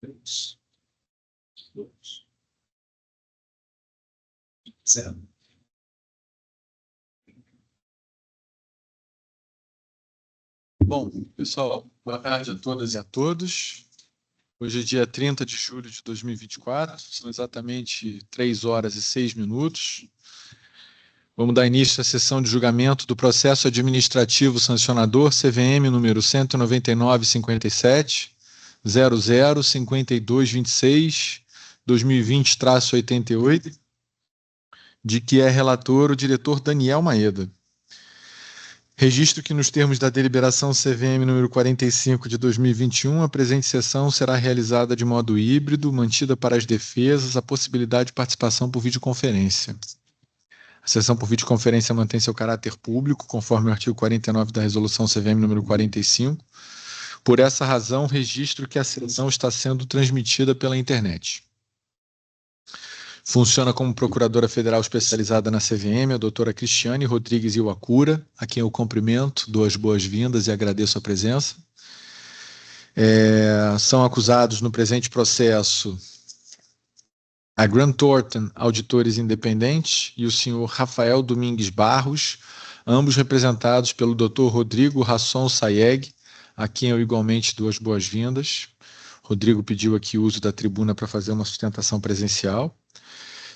3, 2, 0. Bom, pessoal, boa tarde a todas e a todos. Hoje é dia 30 de julho de 2024, são exatamente 3 horas e 6 minutos. Vamos dar início à sessão de julgamento do processo administrativo sancionador CVM número 19957, 005226, 2020-88, de que é relator o diretor Daniel Maeda. Registro que nos termos da deliberação CVM número 45 de 2021, a presente sessão será realizada de modo híbrido, mantida para as defesas a possibilidade de participação por videoconferência. A sessão por videoconferência mantém seu caráter público, conforme o artigo 49 da resolução CVM número 45. Por essa razão, registro que a sessão está sendo transmitida pela internet. Funciona como procuradora federal especializada na CVM a doutora Cristiane Rodrigues Iwakura, a quem eu cumprimento, dou as boas-vindas e agradeço a presença. São acusados no presente processo a Grant Thornton, auditores independentes, e o senhor Rafael Domingues Barros, ambos representados pelo Dr. Rodrigo Rasson Sayeg, a quem eu igualmente dou as boas-vindas. Rodrigo pediu aqui o uso da tribuna para fazer uma sustentação presencial.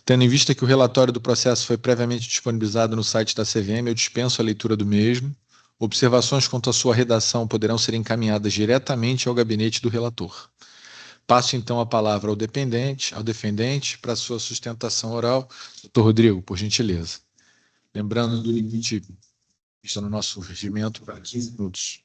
Tendo em vista que o relatório do processo foi previamente disponibilizado no site da CVM, eu dispenso a leitura do mesmo. Observações quanto à sua redação poderão ser encaminhadas diretamente ao gabinete do relator. Passo então a palavra ao defendente, para sua sustentação oral. Doutor Rodrigo, por gentileza. Lembrando do limite que está no nosso regimento para 15 minutos.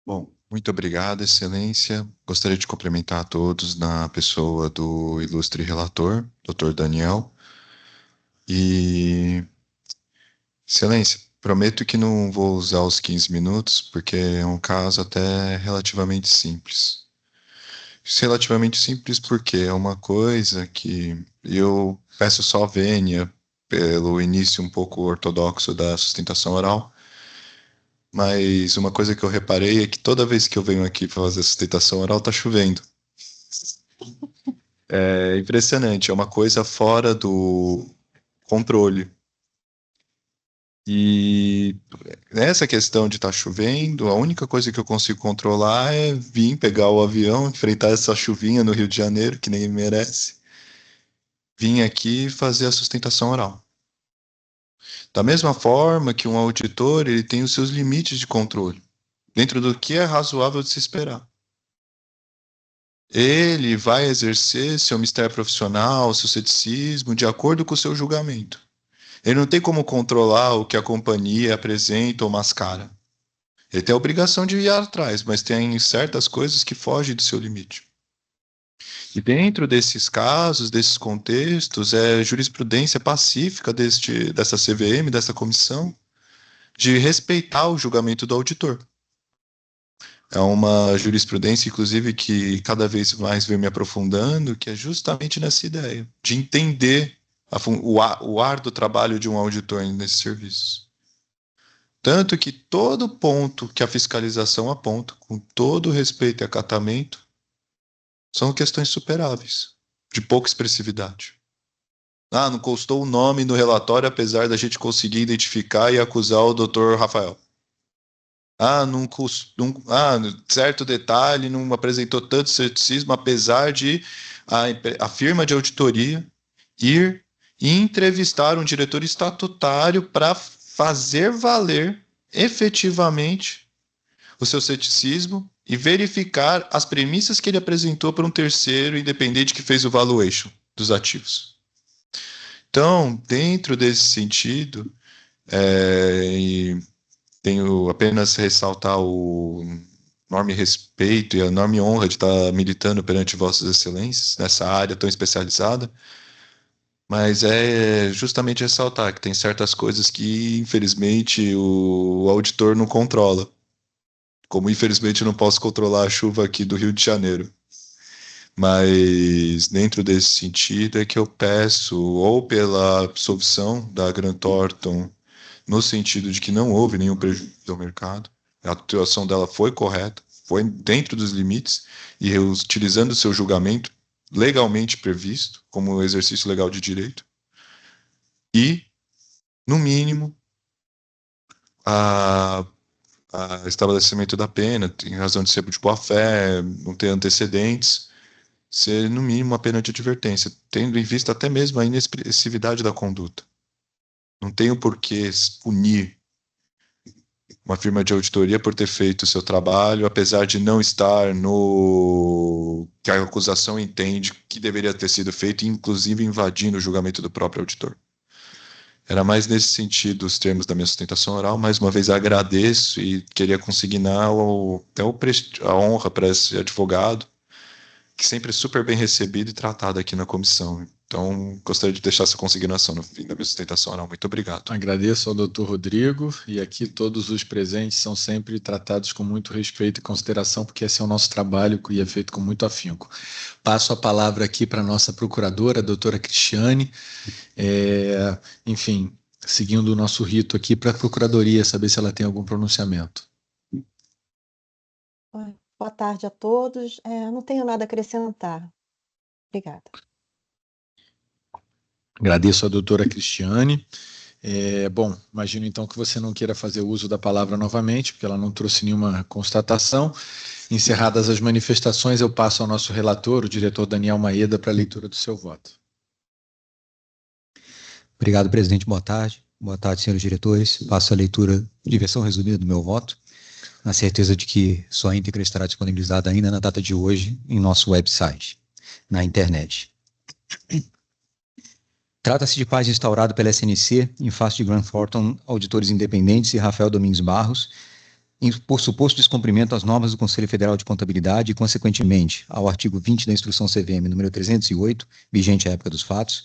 Bom, muito obrigado, Excelência. Gostaria de cumprimentar a todos na pessoa do ilustre relator, Dr. Daniel. E, Excelência, prometo que não vou usar os 15 minutos, porque é um caso até relativamente simples. Relativamente simples porque é uma coisa que eu peço só vênia pelo início um pouco ortodoxo da sustentação oral, mas uma coisa que eu reparei é que toda vez que eu venho aqui para fazer sustentação oral tá chovendo. É impressionante, é uma coisa fora do controle. E nessa questão de estar chovendo, a única coisa que eu consigo controlar é vir pegar o avião, enfrentar essa chuvinha no Rio de Janeiro, que ninguém merece, vim aqui fazer a sustentação oral. Da mesma forma que um auditor, ele tem os seus limites de controle, dentro do que é razoável de se esperar. Ele vai exercer seu mistério profissional, seu ceticismo, de acordo com o seu julgamento. Ele não tem como controlar o que a companhia apresenta ou mascara. Ele tem a obrigação de ir atrás, mas tem certas coisas que fogem do seu limite. E dentro desses casos, desses contextos, é jurisprudência pacífica dessa CVM, dessa comissão, de respeitar o julgamento do auditor. É uma jurisprudência, inclusive, que cada vez mais vem me aprofundando, que é justamente nessa ideia, de entender o árduo trabalho de um auditor nesses serviços. Tanto que todo ponto que a fiscalização aponta, com todo respeito e acatamento, são questões superáveis, de pouca expressividade. Não constou o nome no relatório, apesar da gente conseguir identificar e acusar o Dr. Rafael. Certo detalhe não apresentou tanto ceticismo, apesar de a firma de auditoria ir e entrevistar um diretor estatutário para fazer valer efetivamente o seu ceticismo e verificar as premissas que ele apresentou para um terceiro independente que fez o valuation dos ativos. Então, dentro desse sentido, tenho apenas ressaltar o enorme respeito e a enorme honra de estar militando perante Vossas Excelências nessa área tão especializada, mas é justamente ressaltar que tem certas coisas que, infelizmente, o auditor não controla. Como, infelizmente, eu não posso controlar a chuva aqui do Rio de Janeiro. Mas, dentro desse sentido, é que eu peço, ou pela absolvição da Grant Thornton, no sentido de que não houve nenhum prejuízo ao mercado, a atuação dela foi correta, foi dentro dos limites e utilizando o seu julgamento legalmente previsto, como exercício legal de direito, e, no mínimo, a estabelecimento da pena, em razão de ser de boa-fé, não ter antecedentes, ser, no mínimo, uma pena de advertência, tendo em vista até mesmo a inexpressividade da conduta. Não tem o porquê punir uma firma de auditoria por ter feito o seu trabalho, apesar de não estar no que a acusação entende que deveria ter sido feito, inclusive invadindo o julgamento do próprio auditor. Era mais nesse sentido os termos da minha sustentação oral. Mais uma vez agradeço e queria consignar até a honra para esse advogado, que sempre é super bem recebido e tratado aqui na comissão. Então, gostaria de deixar essa consignação no fim da minha sustentação oral. Muito obrigado. Agradeço ao doutor Rodrigo, e aqui todos os presentes são sempre tratados com muito respeito e consideração, porque esse é o nosso trabalho e é feito com muito afinco. Passo a palavra aqui para a nossa procuradora, a doutora Cristiane, enfim, seguindo o nosso rito aqui para a procuradoria, saber se ela tem algum pronunciamento. Boa tarde a todos. Não tenho nada a acrescentar. Obrigada. Agradeço a doutora Cristiane. Bom, imagino então que você não queira fazer uso da palavra novamente, porque ela não trouxe nenhuma constatação. Encerradas as manifestações, eu passo ao nosso relator, o diretor Daniel Maeda, para a leitura do seu voto. Obrigado, presidente. Boa tarde. Boa tarde, senhores diretores. Passo a leitura de versão resumida do meu voto, na certeza de que sua íntegra estará disponibilizada ainda na data de hoje em nosso website, na internet. Trata-se de paz instaurado pela SNC em face de Grant Thornton, auditores independentes, e Rafael Domingues Barros, por suposto descumprimento às normas do Conselho Federal de Contabilidade e, consequentemente, ao artigo 20 da Instrução CVM número 308, vigente à época dos fatos,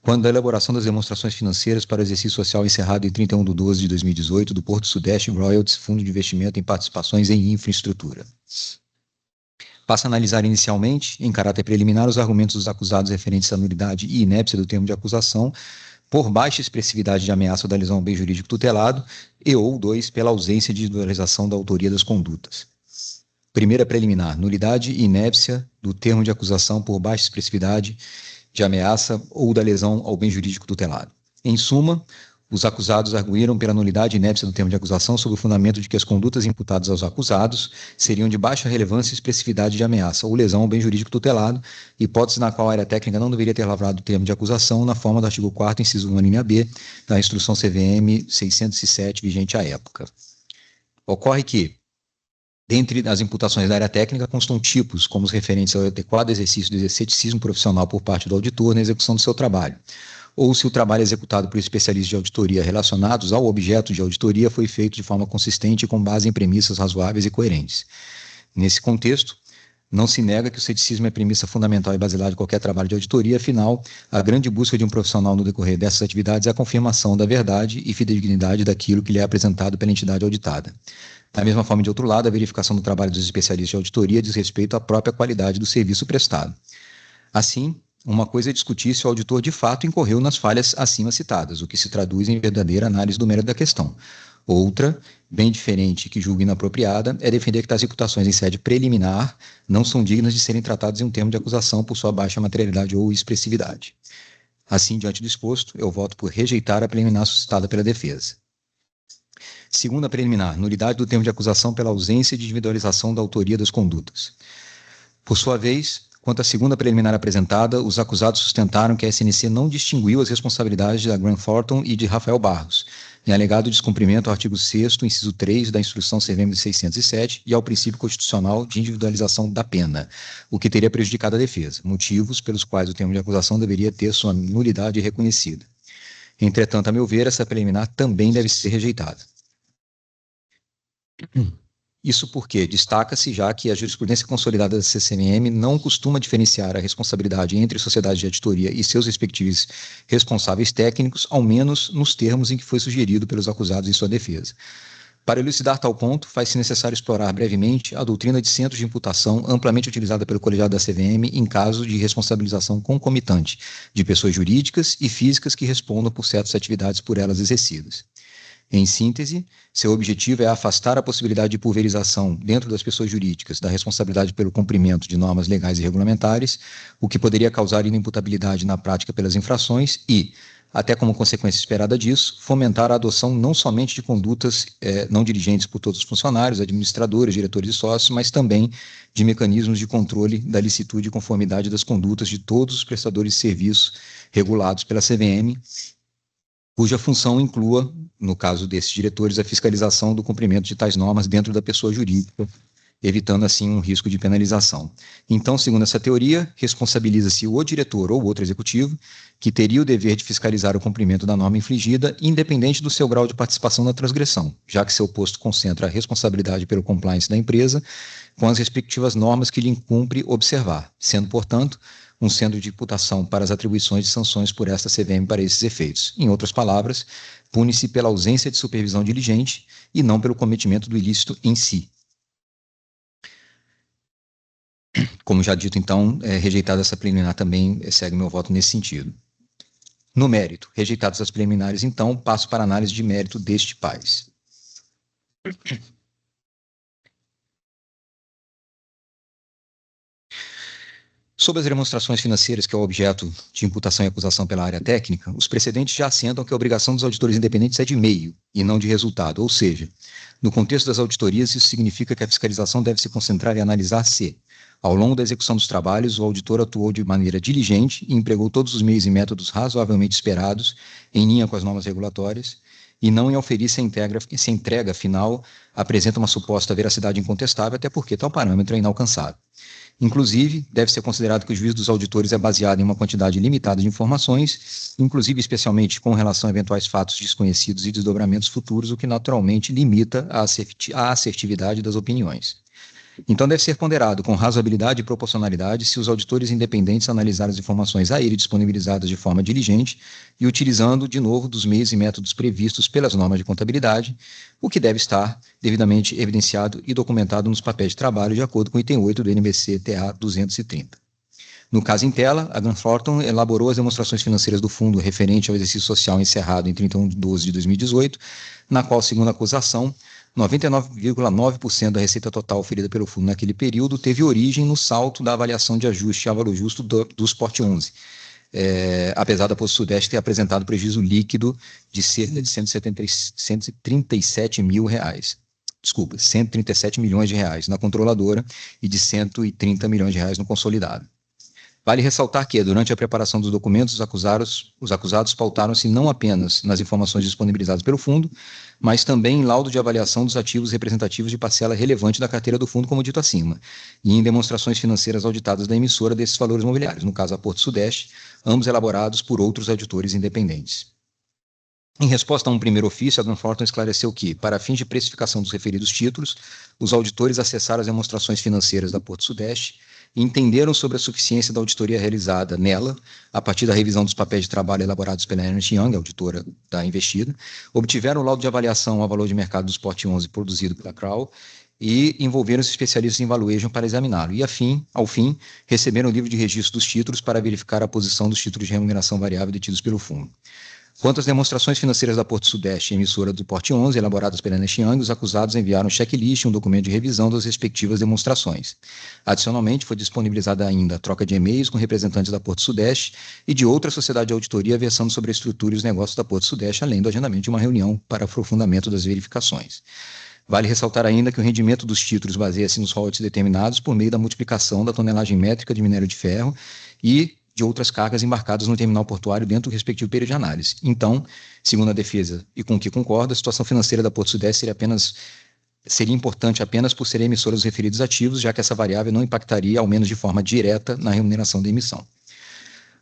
quando a elaboração das demonstrações financeiras para o exercício social encerrado em 31/12/2018 do Porto Sudeste Royalties, Fundo de Investimento em Participações em Infraestrutura. Passa a analisar inicialmente, em caráter preliminar, os argumentos dos acusados referentes à nulidade e inépcia do termo de acusação, por baixa expressividade de ameaça ou da lesão ao bem jurídico tutelado, ou 2, pela ausência de individualização da autoria das condutas. Primeira preliminar, nulidade e inépcia do termo de acusação por baixa expressividade de ameaça ou da lesão ao bem jurídico tutelado. Em suma, os acusados arguíram pela nulidade e inépcia do termo de acusação sob o fundamento de que as condutas imputadas aos acusados seriam de baixa relevância e expressividade de ameaça ou lesão ao bem jurídico tutelado, hipótese na qual a área técnica não deveria ter lavrado o termo de acusação na forma do artigo 4º, inciso 1, linha B, da Instrução CVM 607, vigente à época. Ocorre que, dentre as imputações da área técnica, constam tipos como os referentes ao adequado exercício do exercício profissional por parte do auditor na execução do seu trabalho, ou se o trabalho executado por especialistas de auditoria relacionados ao objeto de auditoria foi feito de forma consistente e com base em premissas razoáveis e coerentes. Nesse contexto, não se nega que o ceticismo é premissa fundamental e basilar de qualquer trabalho de auditoria, afinal, a grande busca de um profissional no decorrer dessas atividades é a confirmação da verdade e fidedignidade daquilo que lhe é apresentado pela entidade auditada. Da mesma forma, de outro lado, a verificação do trabalho dos especialistas de auditoria diz respeito à própria qualidade do serviço prestado. Assim, uma coisa é discutir se o auditor de fato incorreu nas falhas acima citadas, o que se traduz em verdadeira análise do mérito da questão. Outra, bem diferente, que julgo inapropriada, é defender que tais imputações em sede preliminar não são dignas de serem tratadas em um termo de acusação por sua baixa materialidade ou expressividade. Assim, diante do exposto, eu voto por rejeitar a preliminar suscitada pela defesa. Segunda preliminar, nulidade do termo de acusação pela ausência de individualização da autoria das condutas. Por sua vez, quanto à segunda preliminar apresentada, os acusados sustentaram que a SNC não distinguiu as responsabilidades da Grant Thornton e de Rafael Barros, em alegado descumprimento ao artigo 6º, inciso 3 da Instrução CVM 607 e ao princípio constitucional de individualização da pena, o que teria prejudicado a defesa, motivos pelos quais o termo de acusação deveria ter sua nulidade reconhecida. Entretanto, a meu ver, essa preliminar também deve ser rejeitada. Isso porque destaca-se já que a jurisprudência consolidada da CCMM não costuma diferenciar a responsabilidade entre sociedades de auditoria e seus respectivos responsáveis técnicos, ao menos nos termos em que foi sugerido pelos acusados em sua defesa. Para elucidar tal ponto, faz-se necessário explorar brevemente a doutrina de centros de imputação amplamente utilizada pelo colegiado da CVM em caso de responsabilização concomitante de pessoas jurídicas e físicas que respondam por certas atividades por elas exercidas. Em síntese, seu objetivo é afastar a possibilidade de pulverização dentro das pessoas jurídicas da responsabilidade pelo cumprimento de normas legais e regulamentares, o que poderia causar inimputabilidade na prática pelas infrações e, até como consequência esperada disso, fomentar a adoção não somente de condutas não dirigentes por todos os funcionários, administradores, diretores e sócios, mas também de mecanismos de controle da licitude e conformidade das condutas de todos os prestadores de serviços regulados pela CVM, cuja função inclua, no caso desses diretores, a fiscalização do cumprimento de tais normas dentro da pessoa jurídica, evitando assim um risco de penalização. Então, segundo essa teoria, responsabiliza-se o diretor ou outro executivo, que teria o dever de fiscalizar o cumprimento da norma infligida, independente do seu grau de participação na transgressão, já que seu posto concentra a responsabilidade pelo compliance da empresa com as respectivas normas que lhe incumpre observar, sendo, portanto, um centro de imputação para as atribuições de sanções por esta CVM para esses efeitos. Em outras palavras, pune-se pela ausência de supervisão diligente e não pelo cometimento do ilícito em si. Como já dito, então, rejeitada essa preliminar também segue meu voto nesse sentido. No mérito, rejeitadas as preliminares, então, passo para a análise de mérito deste país. Sobre as demonstrações financeiras, que é o objeto de imputação e acusação pela área técnica, os precedentes já assentam que a obrigação dos auditores independentes é de meio e não de resultado, ou seja, no contexto das auditorias, isso significa que a fiscalização deve se concentrar em analisar se, ao longo da execução dos trabalhos, o auditor atuou de maneira diligente e empregou todos os meios e métodos razoavelmente esperados, em linha com as normas regulatórias, e não em auferir se a entrega final apresenta uma suposta veracidade incontestável, até porque tal parâmetro é inalcançável. Inclusive, deve ser considerado que o juízo dos auditores é baseado em uma quantidade limitada de informações, inclusive especialmente com relação a eventuais fatos desconhecidos e desdobramentos futuros, o que naturalmente limita a assertividade das opiniões. Então, deve ser ponderado com razoabilidade e proporcionalidade se os auditores independentes analisarem as informações a ele disponibilizadas de forma diligente e utilizando, de novo, dos meios e métodos previstos pelas normas de contabilidade, o que deve estar devidamente evidenciado e documentado nos papéis de trabalho, de acordo com o item 8 do NBC TA 230. No caso em tela, a Grant Thornton elaborou as demonstrações financeiras do fundo referente ao exercício social encerrado em 31 de 12 de 2018, na qual, segundo a acusação, 99,9% da receita total oferida pelo fundo naquele período teve origem no salto da avaliação de ajuste a valor justo do Sport 11, apesar da Porto Sudeste ter apresentado prejuízo líquido de cerca de 137 milhões de reais na controladora e de 130 milhões de reais no consolidado. Vale ressaltar que, durante a preparação dos documentos, os acusados pautaram-se não apenas nas informações disponibilizadas pelo fundo, mas também em laudo de avaliação dos ativos representativos de parcela relevante da carteira do fundo, como dito acima, e em demonstrações financeiras auditadas da emissora desses valores mobiliários, no caso a Porto Sudeste, ambos elaborados por outros auditores independentes. Em resposta a um primeiro ofício, a Grant Thornton esclareceu que, para fins de precificação dos referidos títulos, os auditores acessaram as demonstrações financeiras da Porto Sudeste e entenderam sobre a suficiência da auditoria realizada nela, a partir da revisão dos papéis de trabalho elaborados pela Ernst Young, auditora da investida, obtiveram o laudo de avaliação ao valor de mercado do Sport 11 produzido pela Crowe e envolveram os especialistas em valuation para examiná-lo. E, ao fim, receberam o livro de registro dos títulos para verificar a posição dos títulos de remuneração variável detidos pelo fundo. Quanto às demonstrações financeiras da Porto Sudeste, emissora do Porte 11, elaboradas pela Ernst Young, os acusados enviaram um checklist e um documento de revisão das respectivas demonstrações. Adicionalmente, foi disponibilizada ainda a troca de e-mails com representantes da Porto Sudeste e de outra sociedade de auditoria versando sobre a estrutura e os negócios da Porto Sudeste, além do agendamento de uma reunião para aprofundamento das verificações. Vale ressaltar ainda que o rendimento dos títulos baseia-se nos royalties determinados por meio da multiplicação da tonelagem métrica de minério de ferro e de outras cargas embarcadas no terminal portuário dentro do respectivo período de análise. Então, segundo a defesa e com o que concorda, a situação financeira da Porto Sudeste seria importante apenas por ser emissora dos referidos ativos, já que essa variável não impactaria, ao menos de forma direta, na remuneração da emissão.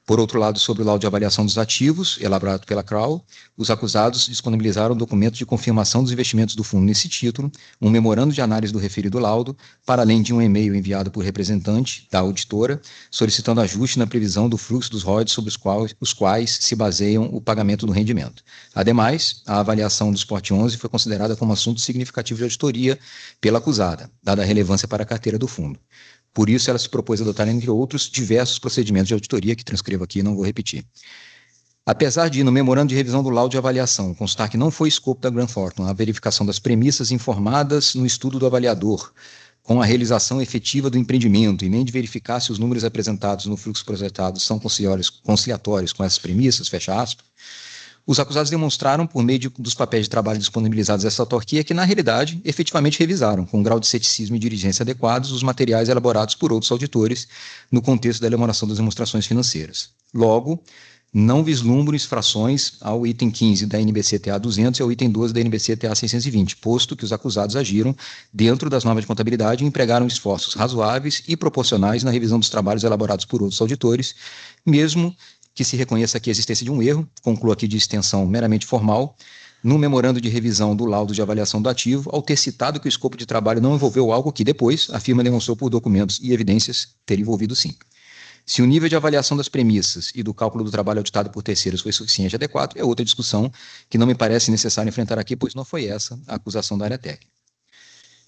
Por outro lado, sobre o laudo de avaliação dos ativos, elaborado pela Crowe, os acusados disponibilizaram um documento de confirmação dos investimentos do fundo nesse título, um memorando de análise do referido laudo, para além de um e-mail enviado por representante da auditora, solicitando ajuste na previsão do fluxo dos royalties sobre os quais se baseiam o pagamento do rendimento. Ademais, a avaliação do Sport 11 foi considerada como assunto significativo de auditoria pela acusada, dada a relevância para a carteira do fundo. Por isso, ela se propôs a adotar, entre outros, diversos procedimentos de auditoria, que transcrevo aqui e não vou repetir. Apesar de, no memorando de revisão do laudo de avaliação, constar que não foi escopo da Grant Thornton a verificação das premissas informadas no estudo do avaliador, com a realização efetiva do empreendimento, e nem de verificar se os números apresentados no fluxo projetado são conciliatórios com essas premissas, fecha aspas, os acusados demonstraram, por meio dos papéis de trabalho disponibilizados a essa autarquia, que, na realidade, efetivamente revisaram, com um grau de ceticismo e diligência adequados, os materiais elaborados por outros auditores no contexto da elaboração das demonstrações financeiras. Logo, não vislumbro infrações ao item 15 da NBC-TA 200 e ao item 12 da NBC-TA 620, posto que os acusados agiram dentro das normas de contabilidade e empregaram esforços razoáveis e proporcionais na revisão dos trabalhos elaborados por outros auditores, mesmo que se reconheça aqui a existência de um erro, concluo aqui de extensão meramente formal, no memorando de revisão do laudo de avaliação do ativo, ao ter citado que o escopo de trabalho não envolveu algo que depois a firma demonstrou por documentos e evidências ter envolvido sim. Se o nível de avaliação das premissas e do cálculo do trabalho auditado por terceiros foi suficiente e adequado, é outra discussão que não me parece necessário enfrentar aqui, pois não foi essa a acusação da área técnica.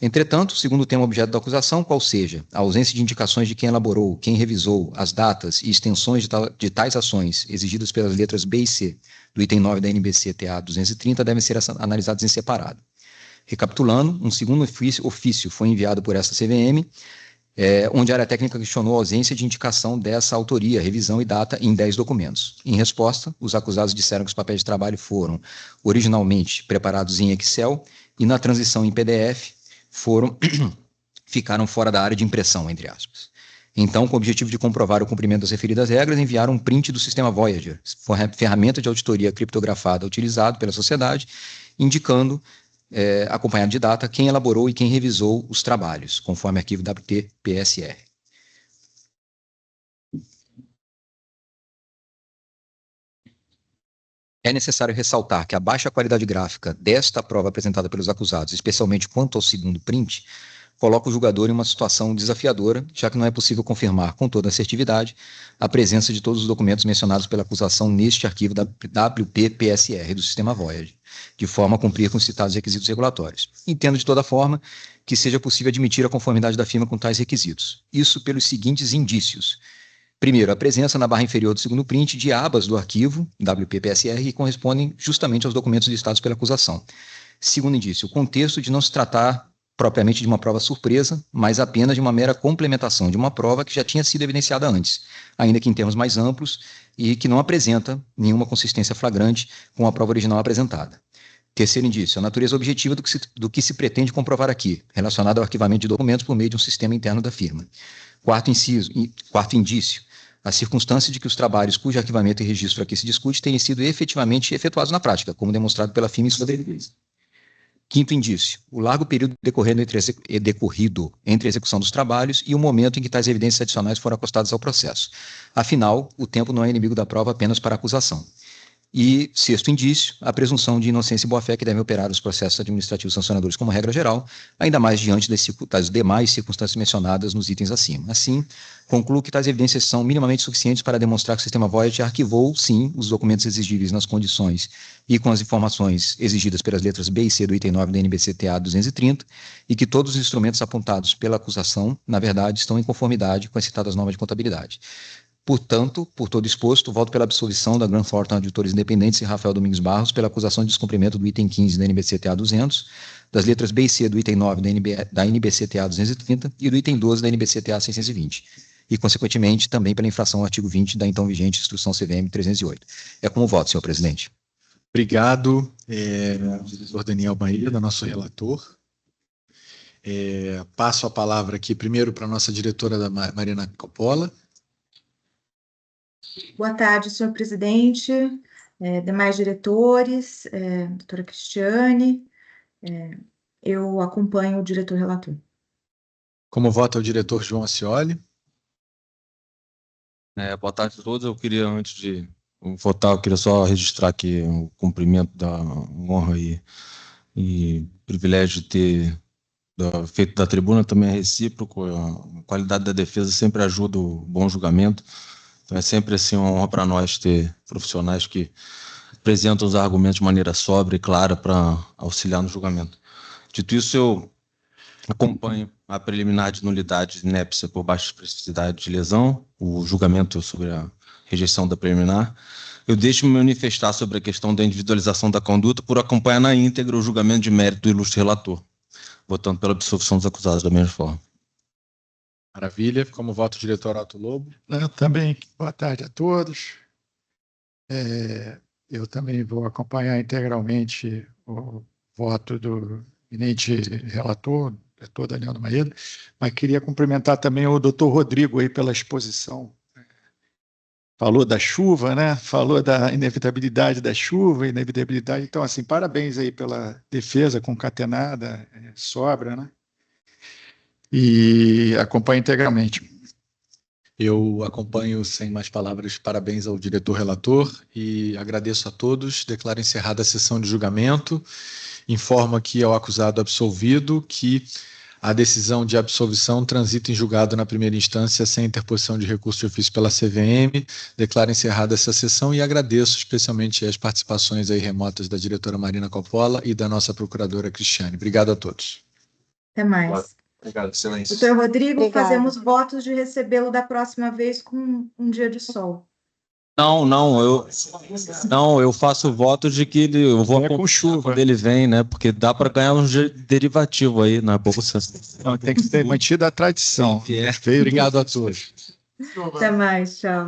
Entretanto, segundo o tema objeto da acusação, qual seja a ausência de indicações de quem elaborou, quem revisou as datas e extensões de tais ações exigidas pelas letras B e C do item 9 da NBC-TA 230 devem ser analisadas em separado. Recapitulando, um segundo ofício foi enviado por esta CVM, onde a área técnica questionou a ausência de indicação dessa autoria, revisão e data em 10 documentos. Em resposta, os acusados disseram que os papéis de trabalho foram originalmente preparados em Excel e na transição em PDF ficaram fora da área de impressão, entre aspas. Então, com o objetivo de comprovar o cumprimento das referidas regras, enviaram um print do sistema Voyager, ferramenta de auditoria criptografada utilizado pela sociedade, indicando, acompanhado de data, quem elaborou e quem revisou os trabalhos, conforme arquivo WT-PSR. É necessário ressaltar que a baixa qualidade gráfica desta prova apresentada pelos acusados, especialmente quanto ao segundo print, coloca o julgador em uma situação desafiadora, já que não é possível confirmar com toda assertividade a presença de todos os documentos mencionados pela acusação neste arquivo da WP-PSR do sistema Voyager, de forma a cumprir com os citados requisitos regulatórios. Entendo de toda forma que seja possível admitir a conformidade da firma com tais requisitos. Isso pelos seguintes indícios. Primeiro, a presença na barra inferior do segundo print de abas do arquivo WP-PSR que correspondem justamente aos documentos listados pela acusação. Segundo indício, o contexto de não se tratar propriamente de uma prova surpresa, mas apenas de uma mera complementação de uma prova que já tinha sido evidenciada antes, ainda que em termos mais amplos e que não apresenta nenhuma consistência flagrante com a prova original apresentada. Terceiro indício, a natureza objetiva do que se pretende comprovar aqui, relacionado ao arquivamento de documentos por meio de um sistema interno da firma. Quarto indício, a circunstância de que os trabalhos cujo arquivamento e registro aqui se discute tenham sido efetivamente efetuados na prática, como demonstrado pela firma em sua devidez. Quinto indício, o largo período decorrido entre a execução dos trabalhos e o momento em que tais evidências adicionais foram acostadas ao processo. Afinal, o tempo não é inimigo da prova apenas para a acusação. E, sexto indício, a presunção de inocência e boa-fé que devem operar os processos administrativos sancionadores como regra geral, ainda mais diante das demais circunstâncias mencionadas nos itens acima. Assim, concluo que tais evidências são minimamente suficientes para demonstrar que o sistema Voyager arquivou, sim, os documentos exigíveis nas condições e com as informações exigidas pelas letras B e C do item 9 da NBC-TA 230 e que todos os instrumentos apontados pela acusação, na verdade, estão em conformidade com as citadas normas de contabilidade. Portanto, por todo exposto, voto pela absolvição da Grant Thornton Auditores Independentes e Rafael Domingos Barros pela acusação de descumprimento do item 15 da NBC-TA 200, das letras B e C do item 9 da NBC-TA 230 e do item 12 da NBC-TA 620. E, consequentemente, também pela infração ao artigo 20 da então vigente Instrução CVM 308. É como voto, senhor presidente. Obrigado, diretor Daniel Maeda, nosso relator. Passo a palavra aqui primeiro para a nossa diretora Marina Coppola. Boa tarde, senhor presidente, demais diretores, doutora Cristiane, eu acompanho o diretor relator. Como vota o diretor João Ascioli? Boa tarde a todos. Eu queria, antes de votar, eu queria só registrar aqui o cumprimento da honra e privilégio de ter feito da tribuna, também é recíproco. A qualidade da defesa sempre ajuda o bom julgamento. Então é sempre assim uma honra para nós ter profissionais que apresentam os argumentos de maneira sóbria e clara para auxiliar no julgamento. Dito isso, eu acompanho a preliminar de nulidade de inépcia por baixa especificidade de lesão, o julgamento sobre a rejeição da preliminar. eu deixo me manifestar sobre a questão da individualização da conduta por acompanhar na íntegra o julgamento de mérito do ilustre relator, votando pela absolvição dos acusados da mesma forma. Maravilha. Como voto o diretor Otto Lobo. Eu também. Boa tarde a todos. Eu também vou acompanhar integralmente o voto do eminente relator, doutor Daniel Maeda, mas queria cumprimentar também o doutor Rodrigo aí pela exposição. Falou da chuva, né? Falou da inevitabilidade da chuva, inevitabilidade. Então, assim, parabéns aí pela defesa concatenada, sobra, né? E acompanho integralmente. Eu acompanho sem mais palavras. Parabéns ao diretor relator e agradeço a todos. Declaro encerrada a sessão de julgamento. Informo aqui ao acusado absolvido que a decisão de absolvição transita em julgado na primeira instância sem interposição de recurso de ofício pela CVM. Declaro encerrada essa sessão e agradeço especialmente as participações aí remotas da diretora Marina Coppola e da nossa procuradora Cristiane. Obrigado a todos. Até mais. Obrigado, excelência. Doutor Rodrigo, Obrigada. fazemos votos de recebê-lo da próxima vez com um dia de sol. Não, eu faço voto de que eu vou É com acompanhar chuva. quando ele vem, né? Porque dá para ganhar um derivativo aí na bolsa. Não, tem que ser mantida a tradição. Obrigado a todos. Até mais, tchau.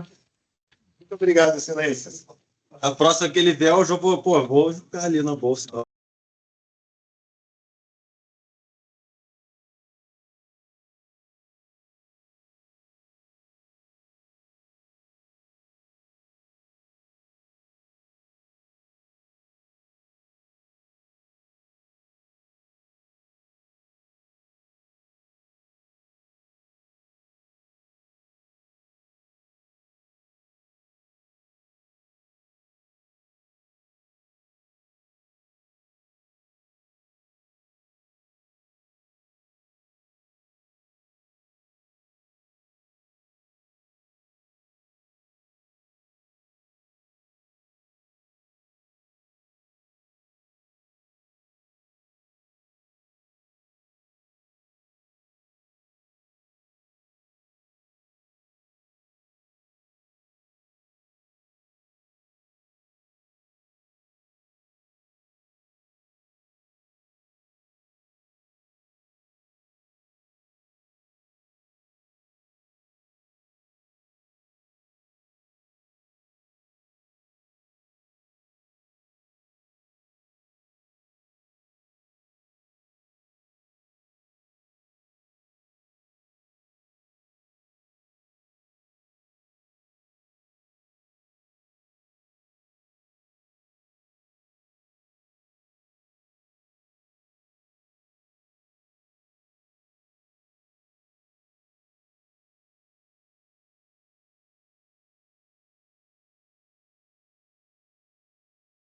Muito obrigado, excelência. A próxima que ele vier, eu vou jogar ali na bolsa.